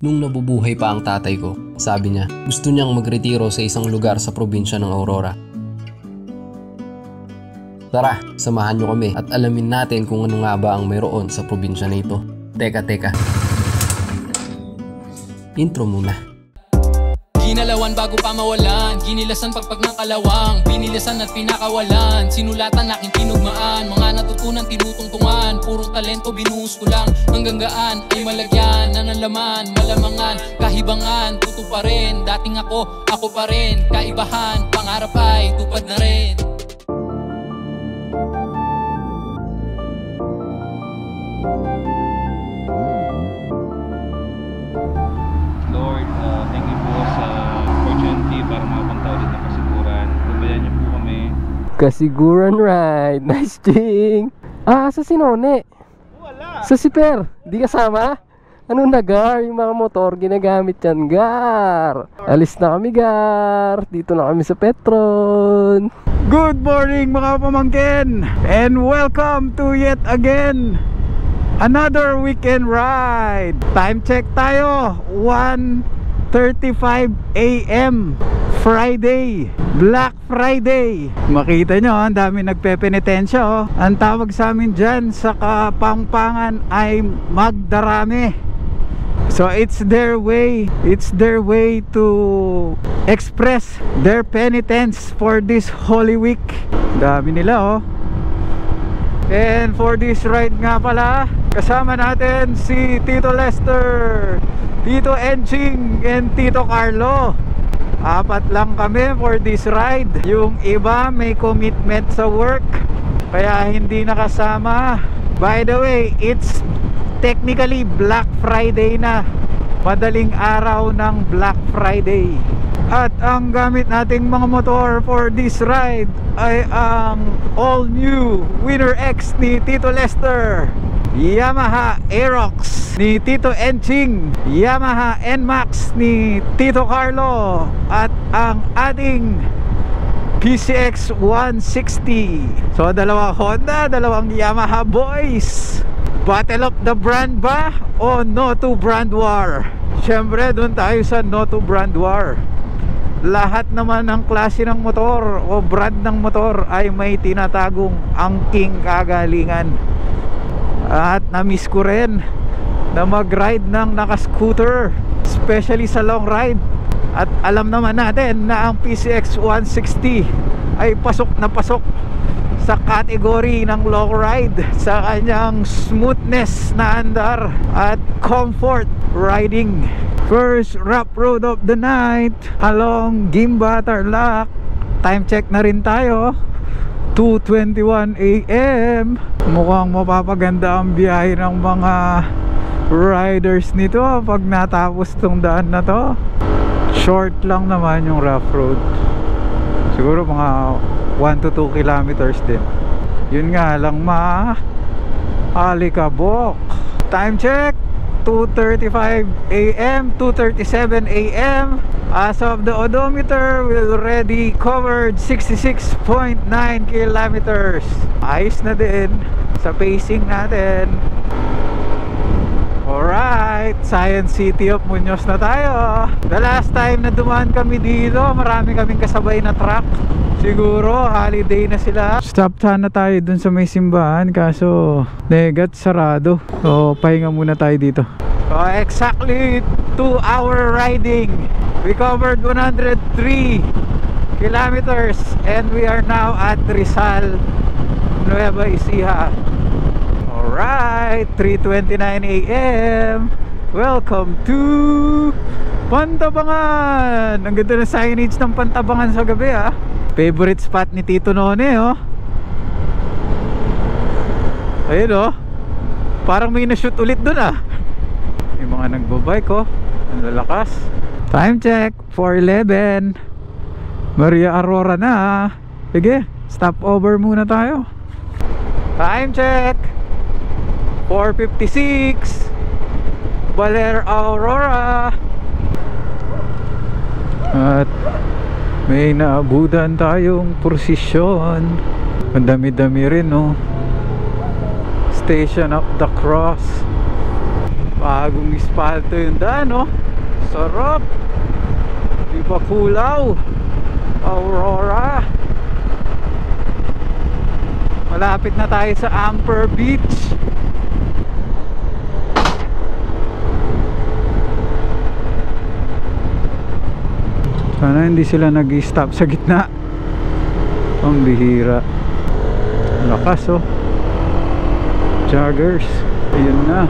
Nung nabubuhay pa ang tatay ko, sabi niya, gusto niyang magretiro sa isang lugar sa probinsya ng Aurora. Tara, samahan niyo kami at alamin natin kung ano nga ba ang mayroon sa probinsya na ito. Teka. Intro muna. Ginalawan bago pa mawalan, ginilasan pagpag ng kalawang, pinilisan at pinakawalan, sinulatan aking tinugmaan, mga natutunan tinutungtungan, purong talento binuhos ko lang, hanggang gaan ay malagyan, nanalaman, malamangan, kahibangan, tuto pa rin, dating ako pa rin, kaibahan, pangarap ay tupad na rin. Lord, thank you po sa opportunity para makapunta ulit ng Kasiguran. Gabayan niyo po kami. Kasiguran ride. Nice ching. Sa Sinone? Wala! Sa Siper? Di kasama? Ano na Gar? Yung mga motor ginagamit yan Gar. Alis na kami Gar. Dito na kami sa Petron. Good morning mga pamangkin, and welcome to yet again another weekend ride. Time check tayo, 1:35 AM Friday, Black Friday. Makita nyo, ang dami nagpepenitensya oh. Ang tawag sa amin dyan sa Kapampangan ay magdarami. So it's their way to express their penitence for this Holy Week. Dami nila oh. And for this ride nga pala, kasama natin si Tito Lester, Tito Enching, and Tito Carlo. 4 lang kami for this ride. Yung iba may commitment sa work, kaya hindi nakasama. By the way, it's technically Black Friday na. Madaling araw ng Black Friday. At ang gamit nating mga motor for this ride ay ang all new Winner X ni Tito Lester, Yamaha Aerox ni Tito Enching, Yamaha NMAX ni Tito Carlo, at ang ating PCX 160. So dalawang Honda, dalawang Yamaha boys. Battle of the brand ba o no to brand war? Syempre doon tayo sa no to brand war. Lahat naman ng klase ng motor o brand ng motor ay may tinatagong angking kagalingan. At na-miss ko rin na mag-ride ng naka-scooter, especially sa long ride. At alam naman natin na ang PCX 160 ay pasok na pasok sa category ng long ride sa kanyang smoothness na andar at comfort riding. First rough road of the night along Gimba, Tarlac. Time check na rin tayo, 2:21 AM. Mukhang mapapaganda ang biyahe ng mga riders nito pag natapos tong daan na to. Short lang naman yung rough road, siguro mga 1 to 2 kilometers din. Yun nga lang alikabok. Time check 2:35 AM, 2:37 AM. As of the odometer, we already covered 66.9 kilometers. Ayos na din sa pacing natin. Alright, Science City of Muñoz na tayo. The last time na dumaan kami dito, marami kaming kasabay na truck. Siguro holiday na sila. Stop sana tayo dun sa may simbahan, kaso negat sarado. So pahinga muna tayo dito. So exactly 2-hour riding. We covered 103 kilometers and we are now at Rizal, Nueva Ecija. Alright, 3:29 AM. Welcome to Pantabangan. Ang ganda ng signage ng Pantabangan sa gabi ah. Favorite spot ni Tito None oh. Ayun oh, parang may na-shoot ulit dun ah. Yung mga nagbabike oh, ang lalakas. Time check 4:11. Maria Aurora na ah. Sige, stop over muna tayo. Time check 4:56. Baler Aurora. At may naabutan tayong prosesyon. Ang dami-dami rin no. Station of the Cross. Bagong ispalto yung daan, oh. Sarap. Di ba Kulaw, Aurora. Malapit na tayo sa Amper Beach. Sana hindi sila nag-stop sa gitna. Ang bihira. Lakas, oh. Joggers. Ayun na.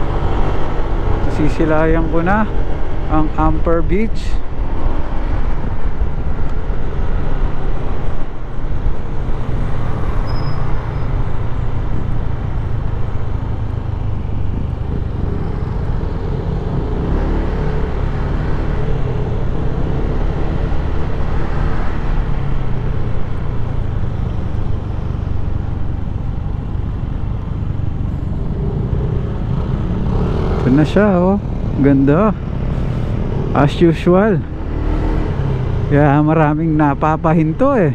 Sisilayan ko na ang Amper Beach. Na siya, oh. Ganda as usual. Kaya maraming napapahinto eh,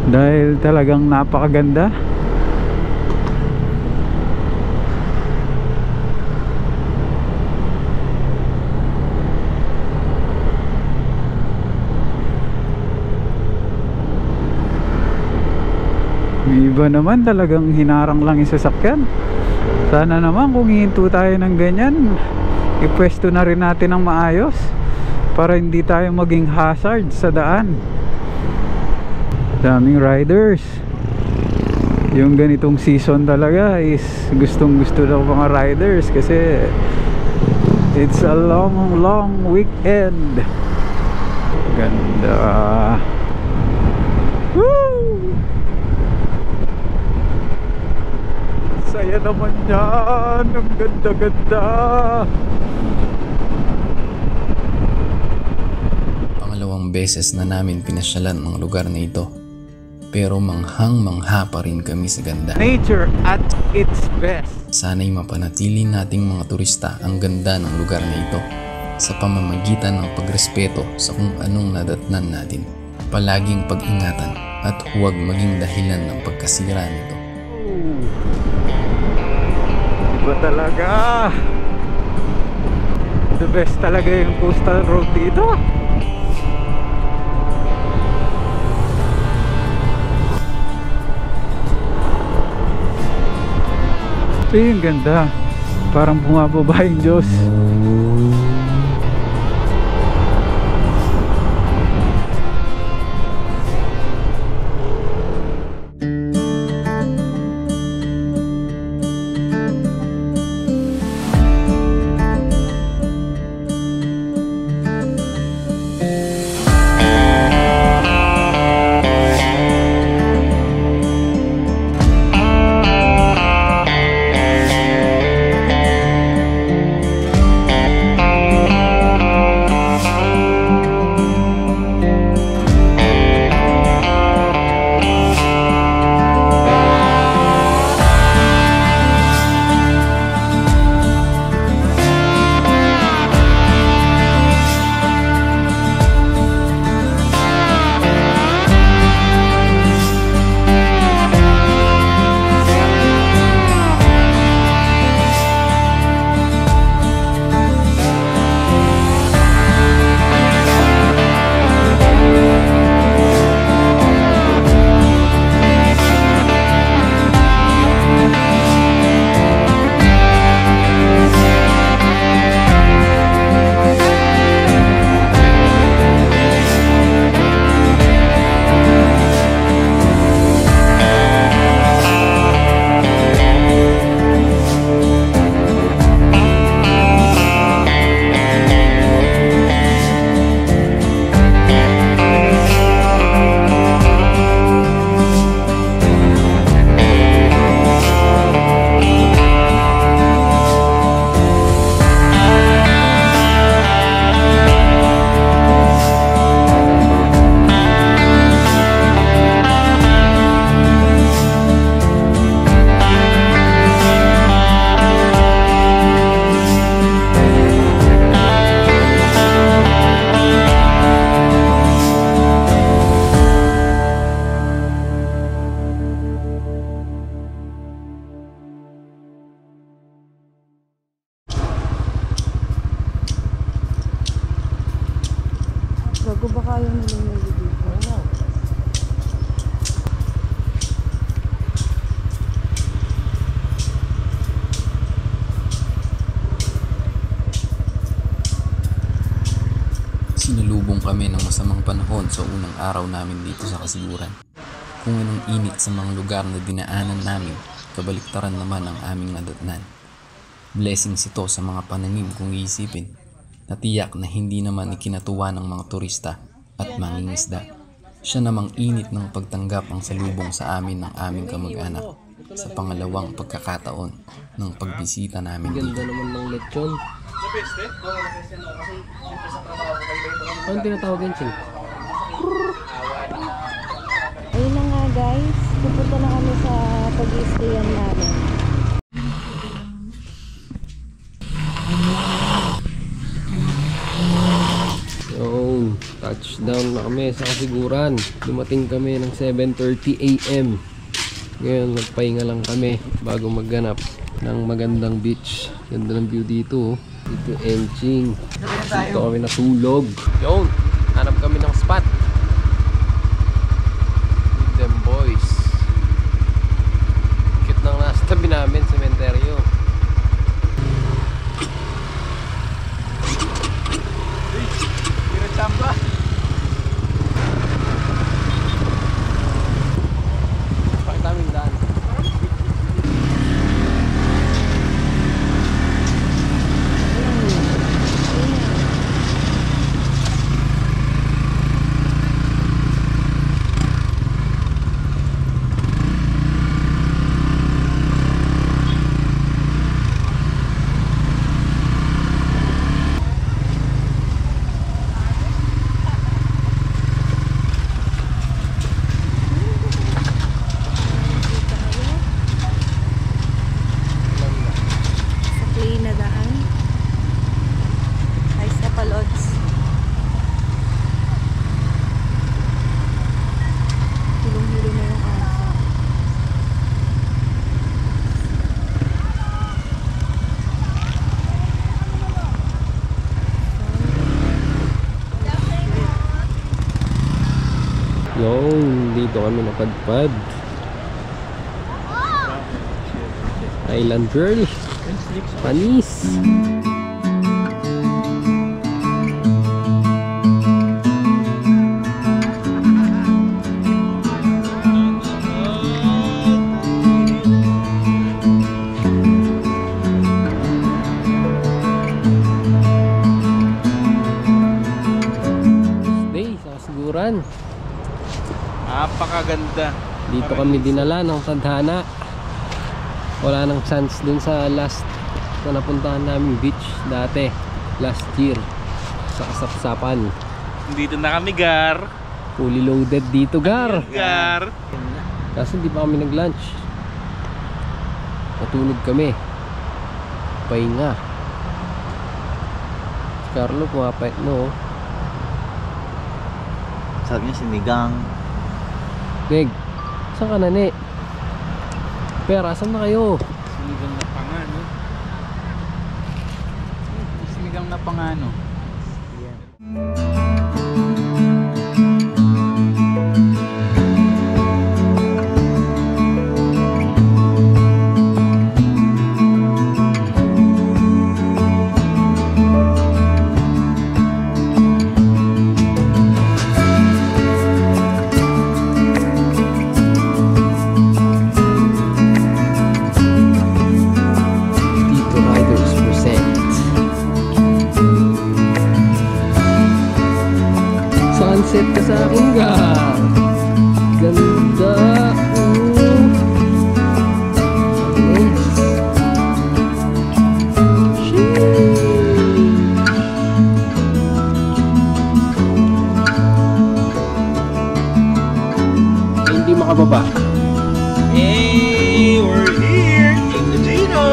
dahil talagang napakaganda. May iba naman talagang hinarang lang yung sasakyan. Sana naman kung hihinto tayo ng ganyan, ipwesto na rin natin ng maayos para hindi tayo maging hazard sa daan. Daming riders. Yung ganitong season talaga is gustong gusto ng mga riders kasi it's a long weekend. Ganda. Woo! Saya naman yan. Ang ganda-ganda. Pangalawang beses na namin pinasyalan ang lugar na ito. Pero manghang-mangha pa rin kami sa ganda. Nature at its best. Sana'y mapanatili nating mga turista ang ganda ng lugar na ito sa pamamagitan ng pagrespeto sa kung anong nadatnan natin. Palaging pag-ingatan at huwag maging dahilan ng pagkasira nito. Iba talaga. The best talaga yung coastal road dito. Ito yung ganda. Parang bumababa yung Diyos. Gago baka ayaw nila naliligo. Ano? Sinalubong kami ng masamang panahon sa unang araw namin dito sa Kasiguran. Kung anong init sa mga lugar na dinaanan namin, kabaliktaran naman ang aming nadatnan. Blessings ito sa mga pananim kung iisipin, na tiyak na hindi naman ikinatuwa ng mga turista at mangingisda. Siya namang init ng pagtanggap ang salubong sa amin ng aming kamag-anak sa pangalawang pagkakataon ng pagbisita namin dito. Ganda naman ng lechon. Anong tinatawag yan, Ching? Ayun na nga guys, pupunta na kami sa pag-i-stayan namin. Yun, touchdown na kami sa Kasiguran. Dumating kami ng 7:30 AM. Ngayon, nagpahinga lang kami bago magganap ng magandang beach. Ganda ng view dito. Dito Enching. Dito kami natulog. Yun, hanap kami ng spot. With them boys. Cute nang nasa tabi namin, sementeryo. Pakita namin daan. Sa play na daan. Ay, sa palods. Hilong-hilo na yung aso. Yung dito kami napadpad. Island Girl. Panis. Stay sa Kasiguran. Napakaganda. Dito kami dinala ng tadhana. Wala nang chance dun sa last na napuntahan namin beach dati. Last year. Sa Kasapsapan. Dito na kami, Gar. Fully loaded dito, Gar. Gar. Kaso hindi pa kami nag-lunch. Natulog kami. Pahinga. Si Carlo pumapait, no? Sabi niya sinigang. Neg, saan ka na, ne? Pera, saan na kayo? Sinigang na pangano. Sinigang na pangano. Tito Riders present. Sunset ka sa akin, Gar. Ganda. Yes. Hindi makababa. Hey, we're here in the Gino.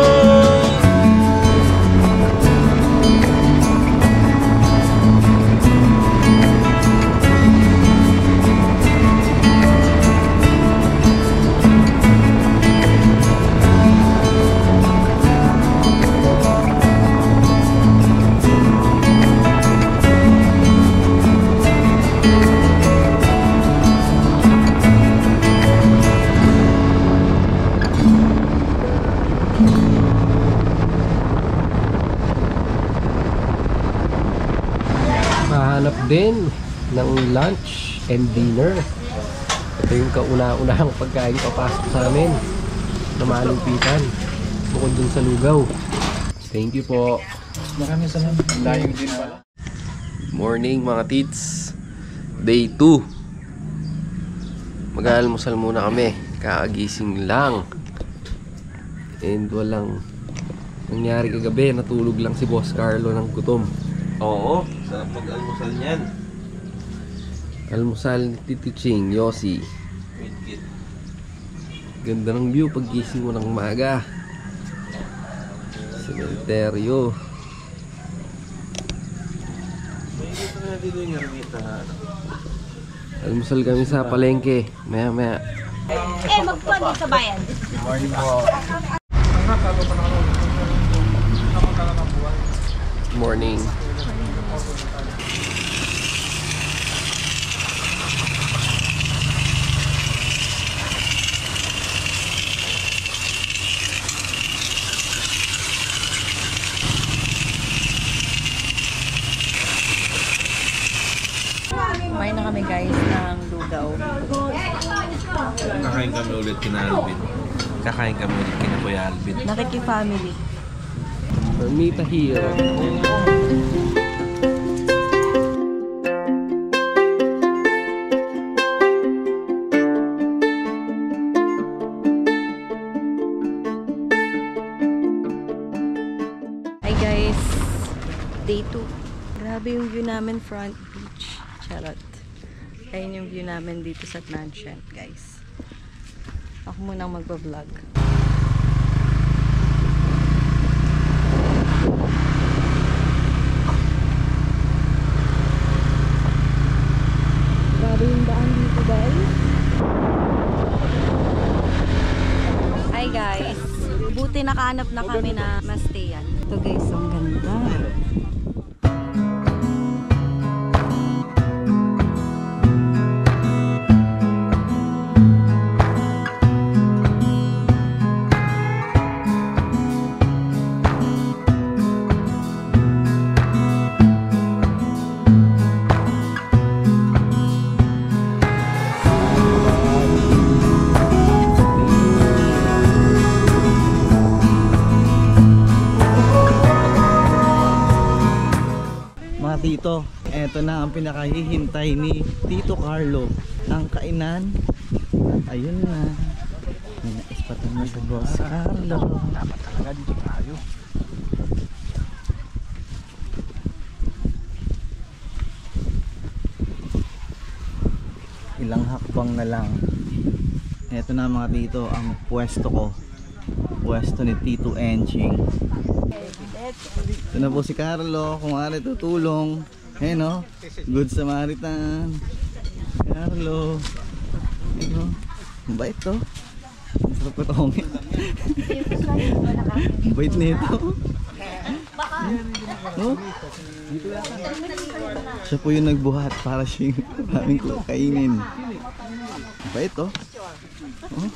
Naghahanap din ng lunch and dinner. Ito yung kauna-unahang pagkain papasok sa amin na malumpitan bukod dun sa lugaw. Thank you po. Maraming salamat. Layong din pala. Morning mga tits. Day 2. Mag-aalmusal muna kami. Kaagising lang. And walang nangyari kagabi. Natulog lang si Boss Carlo ng gutom. Oo, sarap mag-almusal niyan. Almusal ni Tito Ching, Yossi. Ganda ng view pag gising mo ng umaga. Sementeryo. Almusal kami sa palengke. Maya. Magpapagod sa bayan. Morning po. Morning. Kumain na kami guys ng lugaw. Kakain kami ulit kina Alvin. Kakain kami ulit kina Kuya Alvin. Nakiki-family. Ermita here. Hi guys, day 2. Grabe yung view namin front beach. Charot. Ayun yung view namin dito sa Transient guys. Ako munang magpa-vlog. Grabe yung daan dito guys. Hi guys. Buti nakahanap na kami na ma-stayan. Ito guys, ang ganda. Tito, eto na ang pinakahihintay ni Tito Carlo, ang kainan. Ayun na. May naispatan na sa Boss Carlo. Dapat talaga dito tayo. Ilang hakbang na lang. Eto na mga tito, ang pwesto ko. Pwesto ni Tito Enching. Ito na po si Carlo, kung ari tutulong. Ayan o, good Samaritan. Carlo. Ayan o, mabait to. Ang sarap patongin. Mabait nito. Oh. Siya po yung nagbuhat para siya yung maraming kainin. Mabait to. Oh.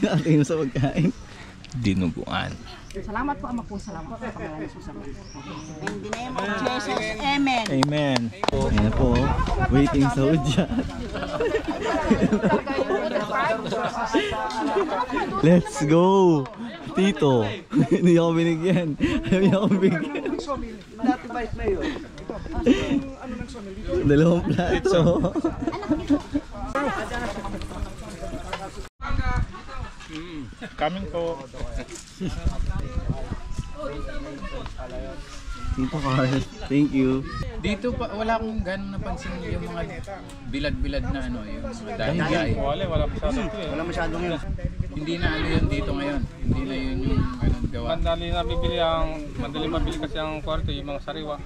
Atin mo sa pagkain. Dinuguan. Salamat po, Ama po. Salamat po. Pangalanan sa Diyos. In the name of Jesus. Amen. Amen. Ayan po, waiting sa udyan. Let's go! Tito, hindi ako binigyan. Hindi ako binigyan. Dalawang plato. Coming po. Tito Carl, thank you. Dito pa wala akong ganong napansin yung mga bilad-bilad na ano, yung mga dahil-dahil. Wala masyadong yun. Hindi na ano yun dito ngayon. Hindi na yun yung anong gawa. Madali mabili kasi ang kwarto, yung mga sariwa.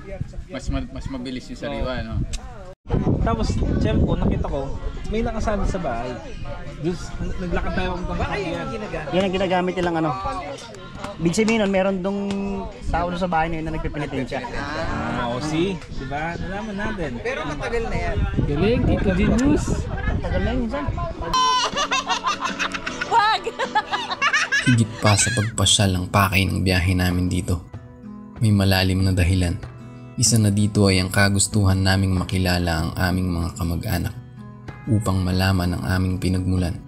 Mas mabilis yung sariwa, no? Tapos, chef ko, nakita ko, may nakasabi sa bahay. Naglakad tayo kung pangkakyan. Yan ang ginagamit nilang ano. Big sabihin nun, meron dong tao sa bahay na yun na nagpipinitensya. O see, diba? Nalaman natin. Pero matagal na yan. Galing, Tito Genius. Matagal na yun, minsan. Wag! Higit pa sa pagpasyal ng pakay ng biyahe namin dito. May malalim na dahilan. Isa na dito ay ang kagustuhan naming makilala ang aming mga kamag-anak upang malaman ang aming pinagmulan,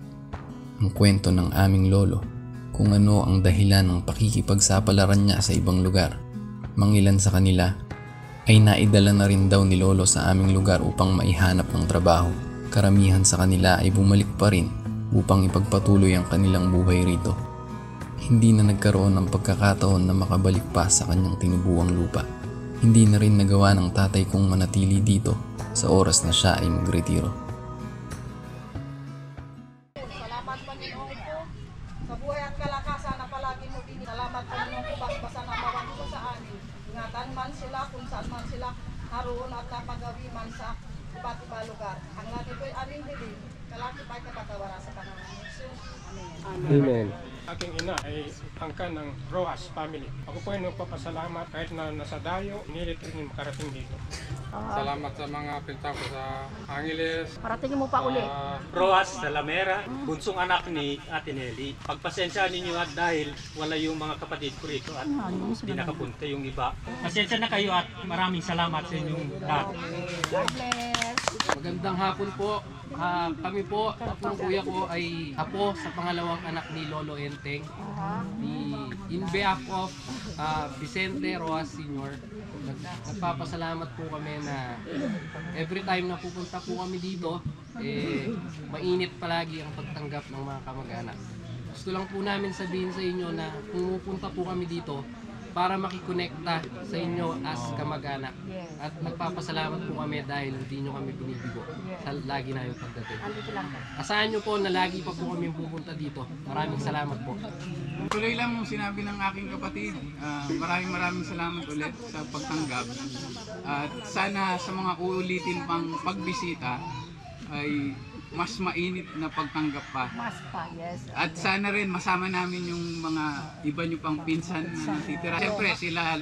ang kwento ng aming lolo, kung ano ang dahilan ng pakikipagsapalaran niya sa ibang lugar. Mangilan sa kanila ay naidala na rin daw ni lolo sa aming lugar upang maihanap ng trabaho. Karamihan sa kanila ay bumalik pa rin upang ipagpatuloy ang kanilang buhay rito. Hindi na nagkaroon ng pagkakataon na makabalik pa sa kanyang tinubuang lupa. Hindi na rin nagawa ng tatay kong manatili dito sa oras na siya ay magretiro. Salamat Panginoon ko sa buhay at kalakasan na palagi mo din. Salamat Panginoon ko basta na mawag ko sa amin. Ingatan man sila kung saan man sila naroon at napagawi man sa iba't ibang lugar. Ang lagi ko'y aming bilin. Kalaki pa'y kapatawara sa Panginoon Jesus. Amen. Amen. Aking ina ay angkan ng Rojas family. Ako po ay nagpapasalamat kahit na nasa dayo, nilit rin makarating dito. Salamat sa mga pinta ko sa Angeles. Paratingin mo pa uli. Rojas Salamera, bunsong anak ni Ate Nelly. Pagpasensya ninyo at dahil wala yung mga kapatid ko rito at hindi nakapunta yung iba. Pasensya na kayo at maraming salamat sa inyong lahat. God bless. Magandang hapon po. Kami po, ang kuya ko ay apo sa pangalawang anak ni Lolo Enteng. In behalf of Vicente Rojas Sr., nagpapasalamat po kami na every time na pupunta po kami dito, mainit palagi ang pagtanggap ng mga kamag-anak. Gusto lang po namin sabihin sa inyo na kung pupunta po kami dito, para makikonekta sa inyo as kamag-anak. At nagpapasalamat po kami dahil hindi nyo kami binibigo sa lagi na yung pagdating. Asahan nyo po na lagi pa po kami pupunta dito. Maraming salamat po. Tuloy lang yung sinabi ng aking kapatid. Maraming salamat ulit sa pagtanggap. At sana sa mga uulitin pang pagbisita ay mas mainit na pagtanggap pa. Mas pa, yes. At sana rin masama namin yung mga iba nyo pang pinsan na natitira. Siyempre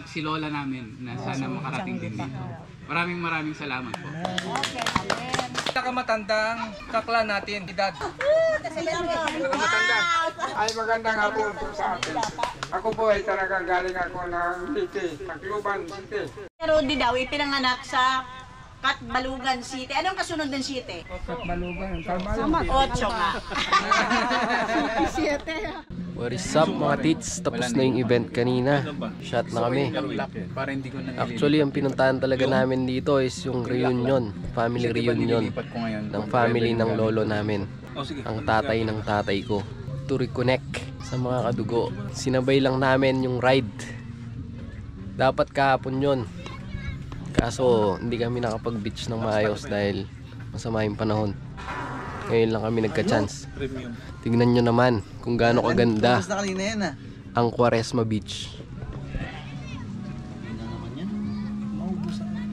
si lola namin na sana makarating din dito. Maraming salamat po. Okay, amen. Pinakamatandang kakla natin, edad. Matanda ay magandang hapon po sa atin. Ako po ay talagang galing ako ng City, Tacloban City. Pero di daw, ipinanganak sa Katbalugan City. Anong kasunod ng city? Katbalugan, Kalbayan. 8 nga. 7. What is up mga tits? Tapos na yung event kanina. Shot na kami. Actually, ang pinuntahan talaga namin dito is yung reunion. Family reunion ng family ng lolo namin. Ang tatay ng tatay ko. To reconnect sa mga kadugo. Sinabay lang namin yung ride. Dapat kahapon yun. Kaso hindi kami nakapag-beach ng maayos dahil masama yung panahon. Ngayon lang kami nagka-chance. Tignan nyo naman kung gaano kaganda ang Quaresma Beach.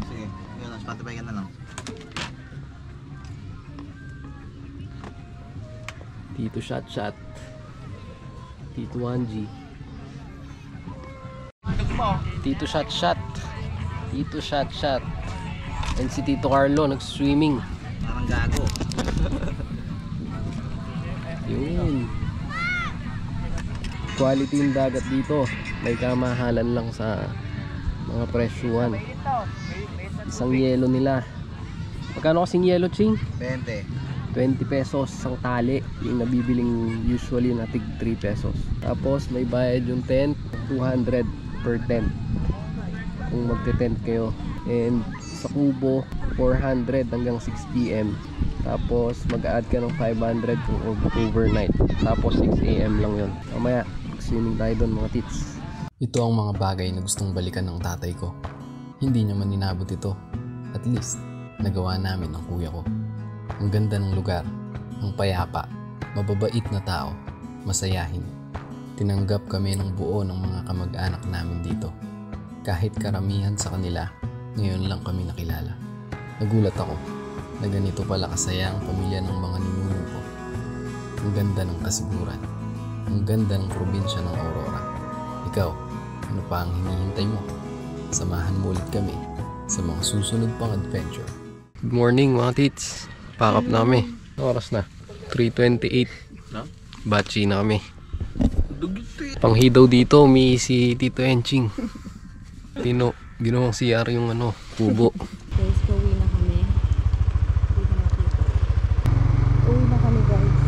Sige, yun, Spotify ka na lang. Tito Shot Tito Angie, Tito Shot Tito Shot and si Tito Carlo nag-swimming. Parang gago. Yun. Quality yung dagat dito. May kamahalan lang sa mga presyuhan. Isang yelo nila. Magkano kasing yelo, Ching? 20 pesos isang tali. Yung nabibiling usually na tig 3 pesos. Tapos may bayad yung tent, 200 per tent kung magte-tent kayo. And sa kubo 400 hanggang 6 PM. Tapos mag-add ka ng 500 kung overnight. Tapos 6 AM lang yun. Mamaya swimming tayo doon mga tits. Ito ang mga bagay na gustong balikan ng tatay ko. Hindi niya man inabot ito. At least nagawa namin ng kuya ko. Ang ganda ng lugar, ang payapa, mababait na tao, masayahin. Tinanggap kami ng buo ng mga kamag-anak namin dito. Kahit karamihan sa kanila, ngayon lang kami nakilala. Nagulat ako na ganito pala kasaya ang pamilya ng mga ninuno ko. Ang ganda ng kasiguran. Ang ganda ng probinsya ng Aurora. Ikaw, ano pa ang hinihintay mo? Samahan mo ulit kami sa mga susunod pang adventure. Good morning mga tits. Pack up na kami. Oras na 3:28. Bachi na kami. Panghidaw dito, may si Tito Enching. Ginawang CR yung ano, kubo. Guys, pauwi na kami. Hindi na makita. Uwi na kami guys.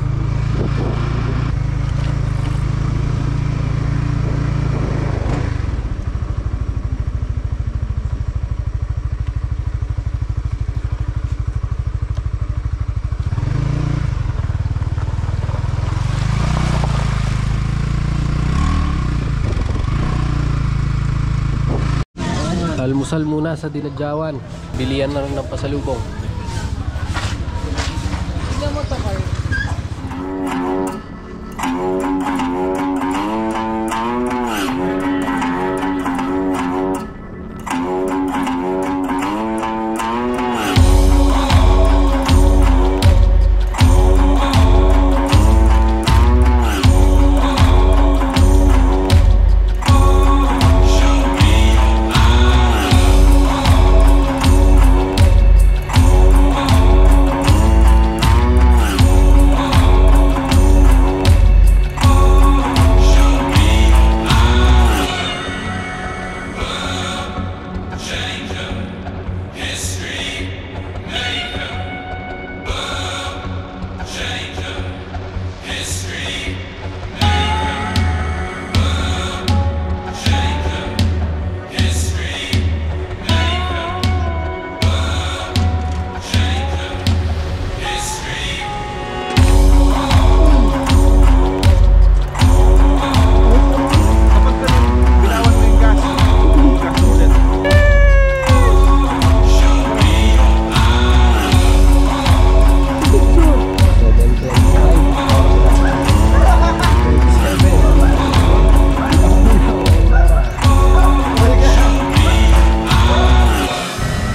Almusal muna sa Dinadjawan. Bilian na rin ng pasalubong. Tignan mo to, Carl.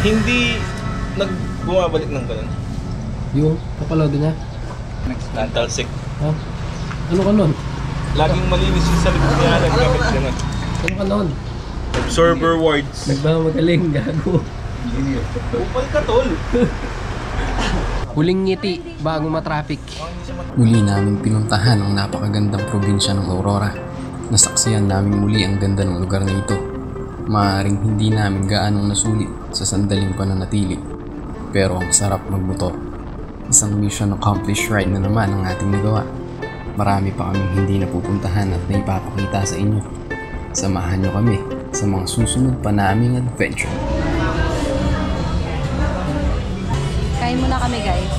Hindi nagbumabalik ng ganun. Yung kapalodo niya? Nantalsik. Ha? Ano ka nun? Laging malinis yung sa likod niya. Nagkakit ganun. Ano ka nun? Observer wards. Nagmamagaling, gago. Upal ka, tol. Huling ngiti bago matraffic. Muli namin pinuntahan ang napakagandang probinsya ng Aurora. Nasaksiyan namin muli ang ganda ng lugar na ito. Maaaring hindi namin gaanong nasulit sa sandaling pananatili. Pero ang sarap magmotor. Isang mission accomplished ride na naman ang ating nagawa. Marami pa kaming hindi napupuntahan at naipapakita sa inyo. Samahan nyo kami sa mga susunod pa naming adventure. Kain muna kami guys.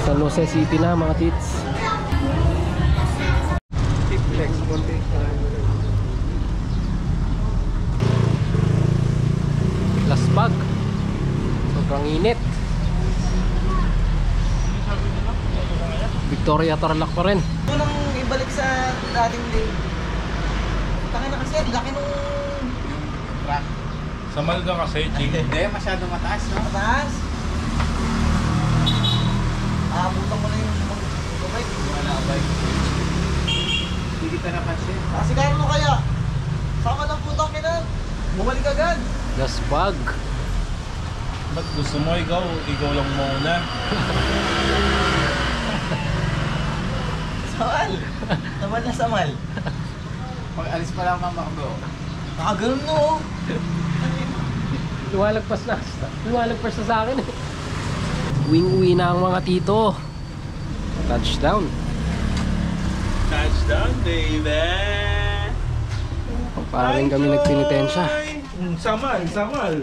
San Jose City na mga tits. Lasbag. Sobrang init. Victoria Tarlac pa rin. Unang ibalik sa dating day. Taka na kasi, laki nung track. Sa Malga kasi, hindi, masyadong mataas, no? Mataas? Aabutan mo na yung bike. Wala bike. Hindi kita napansin. Sigarin mo kaya. Sama ng putang ina. Bumalik agad. Lasbag. Ba't gusto mo ikaw? Ikaw lang muna. Samal. Samal na samal. Pag-alis pa lang mamakbo. Nakaganon no. Lumalagpas na. Lumalagpas na sa akin eh. Uwing-uwi na ang mga tito. Touchdown. Touchdown, baby! Parang kami nagpinitensya. Samal, samal.